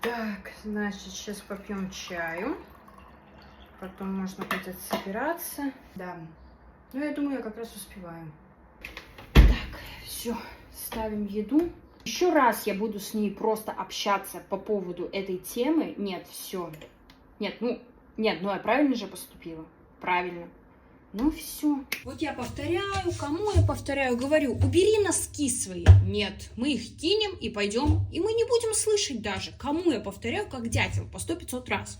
Так, значит, сейчас попьем чаю. Потом можно будет собираться. Да. Ну, я думаю, я как раз успеваю. Так, все, ставим еду. Еще раз я буду с ней просто общаться по поводу этой темы. Нет, все. Нет, ну я правильно же поступила? Правильно. Ну все. Вот я повторяю, кому я повторяю, говорю, убери носки свои. Нет, мы их кинем и пойдем, и мы не будем слышать даже, кому я повторяю, как дятел, по 100-500 раз.